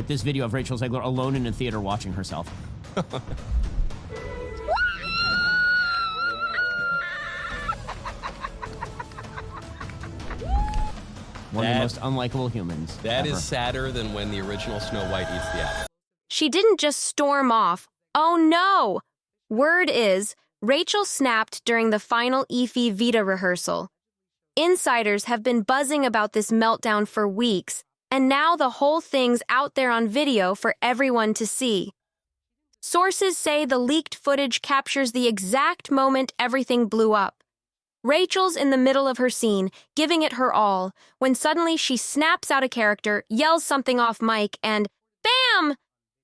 with this video of Rachel Zegler alone in a theater watching herself. One of the most unlikable humans. That ever. is sadder than when the original Snow White eats the apple. She didn't just storm off. Oh no! Word is, Rachel snapped during the final Evita rehearsal. Insiders have been buzzing about this meltdown for weeks, and now the whole thing's out there on video for everyone to see. Sources say the leaked footage captures the exact moment everything blew up. Rachel's in the middle of her scene, giving it her all, when suddenly she snaps out of character, yells something off mic, and BAM!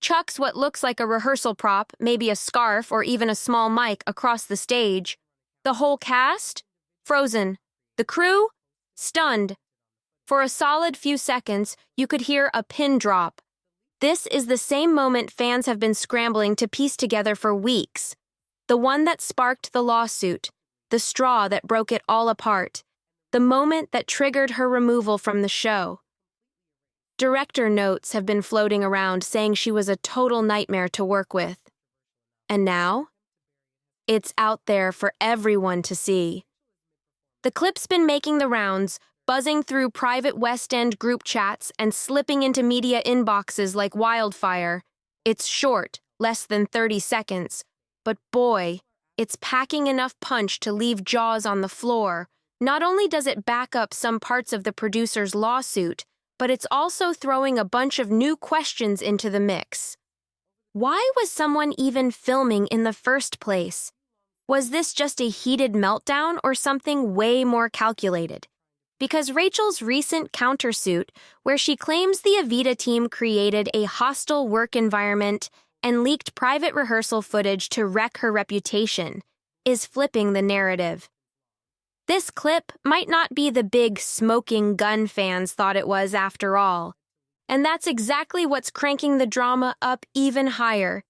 Chucks what looks like a rehearsal prop, maybe a scarf or even a small mic, across the stage. The whole cast? Frozen. The crew? Stunned. For a solid few seconds, you could hear a pin drop. This is the same moment fans have been scrambling to piece together for weeks. The one that sparked the lawsuit. The straw that broke it all apart. The moment that triggered her removal from the show. Director notes have been floating around saying she was a total nightmare to work with. And now? It's out there for everyone to see. The clip's been making the rounds, buzzing through private West End group chats and slipping into media inboxes like wildfire. It's short, less than 30 seconds, but boy, it's packing enough punch to leave jaws on the floor. Not only does it back up some parts of the producer's lawsuit, but it's also throwing a bunch of new questions into the mix. Why was someone even filming in the first place? Was this just a heated meltdown or something way more calculated? Because Rachel's recent countersuit, where she claims the Evita team created a hostile work environment and leaked private rehearsal footage to wreck her reputation, is flipping the narrative. This clip might not be the big smoking gun fans thought it was after all. And that's exactly what's cranking the drama up even higher.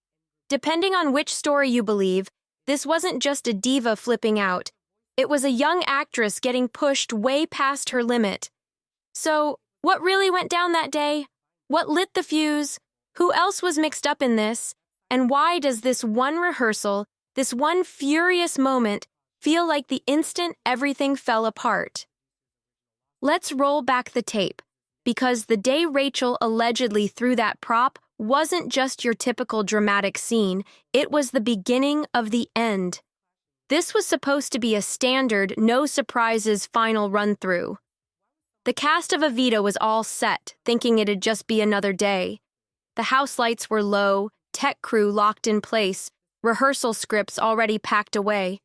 Depending on which story you believe, this wasn't just a diva flipping out. It was a young actress getting pushed way past her limit. So, what really went down that day? What lit the fuse? Who else was mixed up in this? And why does this one rehearsal, this one furious moment, feel like the instant everything fell apart? Let's roll back the tape, because the day Rachel allegedly threw that prop wasn't just your typical dramatic scene, it was the beginning of the end. This was supposed to be a standard, no-surprises final run-through. The cast of Evita was all set, thinking it'd just be another day. The house lights were low, tech crew locked in place, rehearsal scripts already packed away.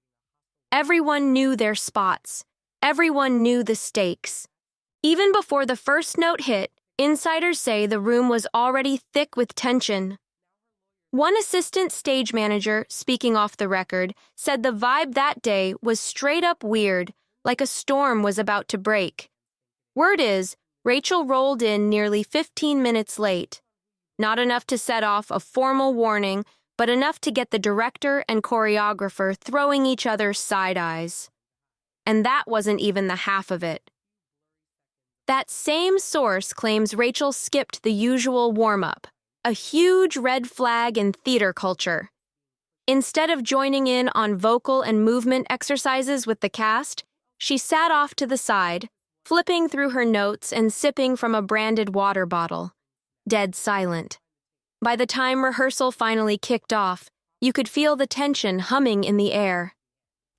Everyone knew their spots. Everyone knew the stakes. Even before the first note hit, insiders say the room was already thick with tension. One assistant stage manager, speaking off the record, said the vibe that day was straight up weird, like a storm was about to break. Word is, Rachel rolled in nearly 15 minutes late. Not enough to set off a formal warning, but enough to get the director and choreographer throwing each other side eyes. And that wasn't even the half of it. That same source claims Rachel skipped the usual warm-up, a huge red flag in theater culture. Instead of joining in on vocal and movement exercises with the cast, she sat off to the side, flipping through her notes and sipping from a branded water bottle. Dead silent. By the time rehearsal finally kicked off, you could feel the tension humming in the air.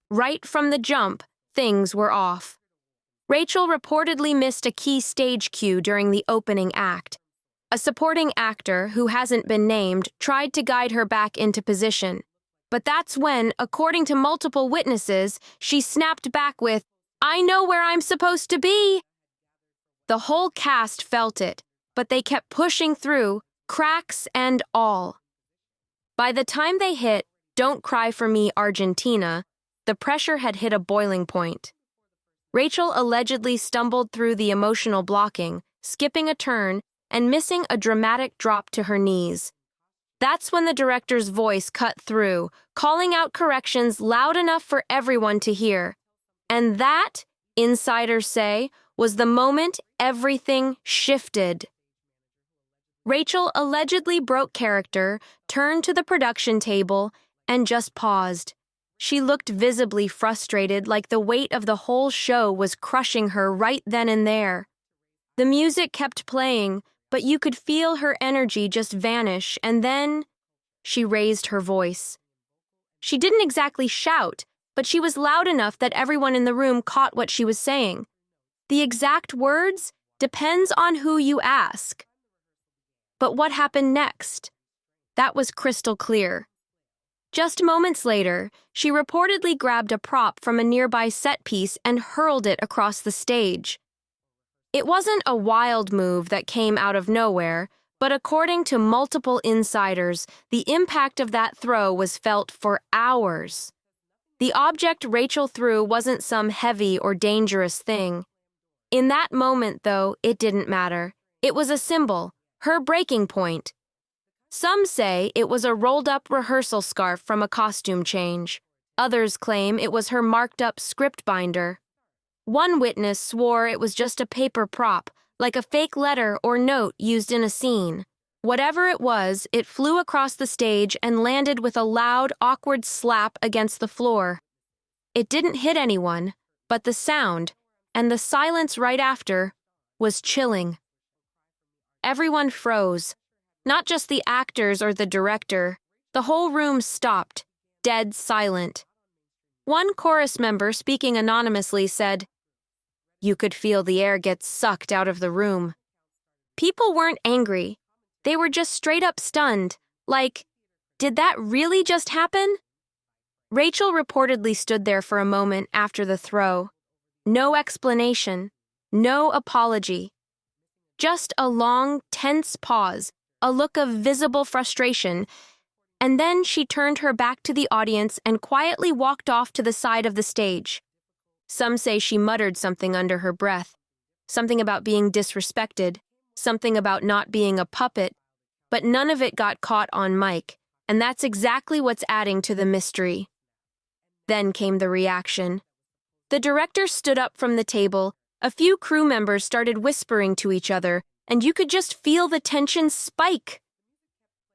Right from the jump, things were off. Rachel reportedly missed a key stage cue during the opening act. A supporting actor, who hasn't been named, tried to guide her back into position. But that's when, according to multiple witnesses, she snapped back with, "I know where I'm supposed to be!" The whole cast felt it, but they kept pushing through, cracks and all. By the time they hit "Don't Cry for Me, Argentina," the pressure had hit a boiling point. Rachel allegedly stumbled through the emotional blocking, skipping a turn, and missing a dramatic drop to her knees. That's when the director's voice cut through, calling out corrections loud enough for everyone to hear. And that, insiders say, was the moment everything shifted. Rachel allegedly broke character, turned to the production table, and just paused. She looked visibly frustrated, like the weight of the whole show was crushing her right then and there. The music kept playing, but you could feel her energy just vanish, and then she raised her voice. She didn't exactly shout, but she was loud enough that everyone in the room caught what she was saying. The exact words depends on who you ask. But what happened next? That was crystal clear. Just moments later, she reportedly grabbed a prop from a nearby set piece and hurled it across the stage. It wasn't a wild move that came out of nowhere, but according to multiple insiders, the impact of that throw was felt for hours. The object Rachel threw wasn't some heavy or dangerous thing. In that moment, though, it didn't matter. It was a symbol, her breaking point. Some say it was a rolled-up rehearsal scarf from a costume change. Others claim it was her marked-up script binder. One witness swore it was just a paper prop, like a fake letter or note used in a scene. Whatever it was, it flew across the stage and landed with a loud, awkward slap against the floor. It didn't hit anyone, but the sound, and the silence right after, was chilling. Everyone froze. Not just the actors or the director. The whole room stopped, dead silent. One chorus member, speaking anonymously, said, "You could feel the air get sucked out of the room." People weren't angry. They were just straight up stunned, like, did that really just happen? Rachel reportedly stood there for a moment after the throw. No explanation, no apology. Just a long, tense pause, a look of visible frustration, and then she turned her back to the audience and quietly walked off to the side of the stage. Some say she muttered something under her breath, something about being disrespected, something about not being a puppet, but none of it got caught on mic, and that's exactly what's adding to the mystery. Then came the reaction. The director stood up from the table, a few crew members started whispering to each other, and you could just feel the tension spike.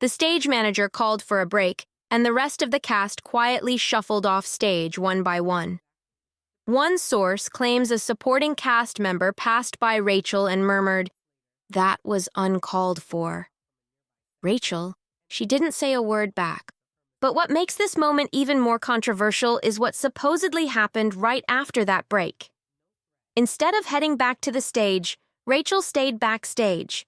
The stage manager called for a break, and the rest of the cast quietly shuffled off stage one by one. One source claims a supporting cast member passed by Rachel and murmured, "That was uncalled for." Rachel, she didn't say a word back. But what makes this moment even more controversial is what supposedly happened right after that break. Instead of heading back to the stage, Rachel stayed backstage.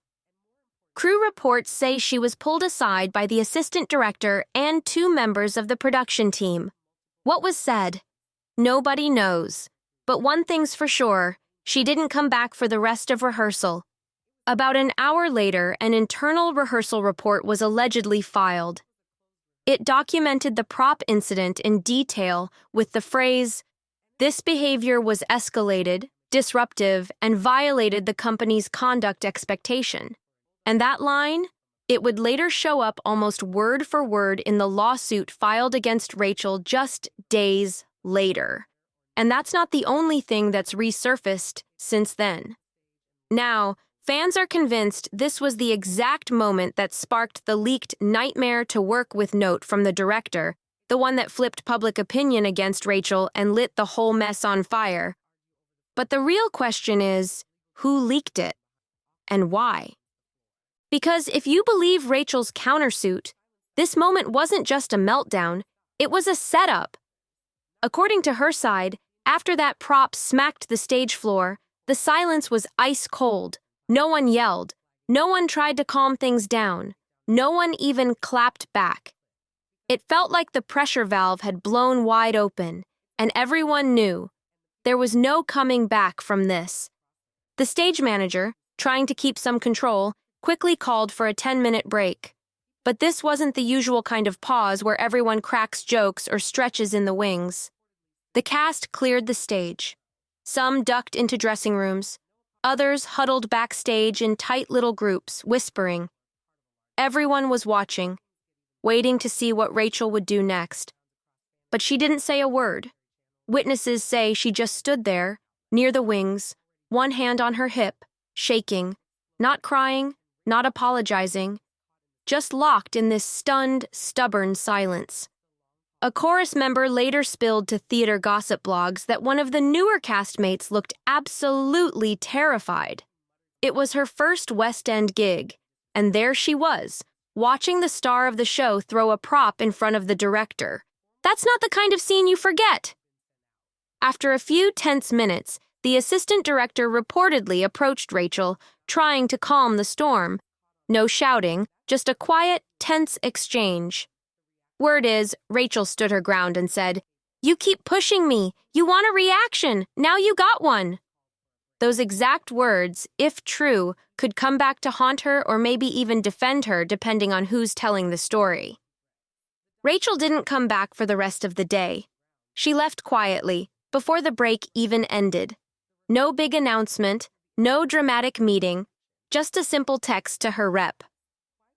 Crew reports say she was pulled aside by the assistant director and two members of the production team. What was said? Nobody knows. But one thing's for sure, she didn't come back for the rest of rehearsal. About an hour later, an internal rehearsal report was allegedly filed. It documented the prop incident in detail with the phrase, "This behavior was escalated, disruptive, and violated the company's conduct expectation." And that line, it would later show up almost word for word in the lawsuit filed against Rachel just days later. And that's not the only thing that's resurfaced since then. Now, fans are convinced this was the exact moment that sparked the leaked nightmare to work with note from the director, the one that flipped public opinion against Rachel and lit the whole mess on fire. But the real question is, who leaked it? And why? Because if you believe Rachel's countersuit, this moment wasn't just a meltdown, it was a setup. According to her side, after that prop smacked the stage floor, the silence was ice cold. No one yelled. No one tried to calm things down. No one even clapped back. It felt like the pressure valve had blown wide open, and everyone knew there was no coming back from this. The stage manager, trying to keep some control, quickly called for a 10-minute break. But this wasn't the usual kind of pause where everyone cracks jokes or stretches in the wings. The cast cleared the stage. Some ducked into dressing rooms. Others huddled backstage in tight little groups, whispering. Everyone was watching, waiting to see what Rachel would do next. But she didn't say a word. Witnesses say she just stood there, near the wings, one hand on her hip, shaking, not crying, not apologizing, just locked in this stunned, stubborn silence. A chorus member later spilled to theater gossip blogs that one of the newer castmates looked absolutely terrified. It was her first West End gig, and there she was, watching the star of the show throw a prop in front of the director. That's not the kind of scene you forget. After a few tense minutes, the assistant director reportedly approached Rachel, trying to calm the storm. No shouting, just a quiet, tense exchange. Word is, Rachel stood her ground and said, "You keep pushing me. You want a reaction. Now you got one." Those exact words, if true, could come back to haunt her or maybe even defend her depending on who's telling the story. Rachel didn't come back for the rest of the day. She left quietly, before the break even ended. No big announcement, no dramatic meeting, just a simple text to her rep.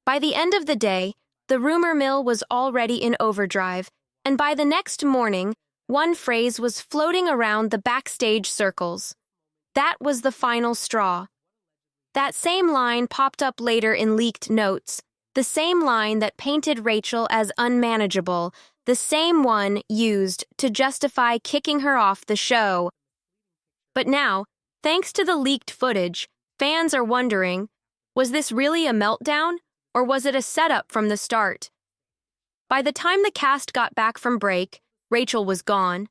By the end of the day, the rumor mill was already in overdrive, and by the next morning, one phrase was floating around the backstage circles. That was the final straw. That same line popped up later in leaked notes, the same line that painted Rachel as unmanageable, the same one used to justify kicking her off the show. But now, thanks to the leaked footage, fans are wondering, was this really a meltdown, or was it a setup from the start? By the time the cast got back from break, Rachel was gone,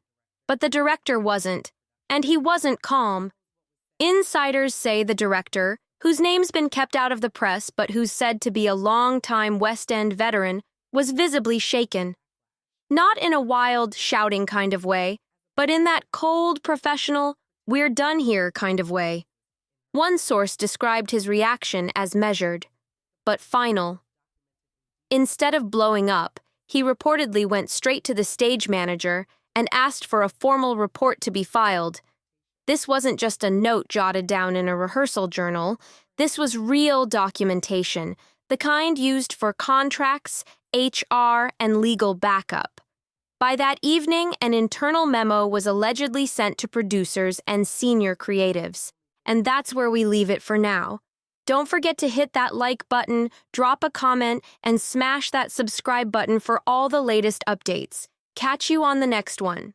but the director wasn't, and he wasn't calm. Insiders say the director, whose name's been kept out of the press but who's said to be a long-time West End veteran, was visibly shaken. Not in a wild, shouting kind of way, but in that cold, professional, "we're done here" kind of way. One source described his reaction as measured, but final. Instead of blowing up, he reportedly went straight to the stage manager and asked for a formal report to be filed. This wasn't just a note jotted down in a rehearsal journal. This was real documentation, the kind used for contracts, HR, and legal backup. By that evening, an internal memo was allegedly sent to producers and senior creatives. And that's where we leave it for now. Don't forget to hit that like button, drop a comment, and smash that subscribe button for all the latest updates. Catch you on the next one.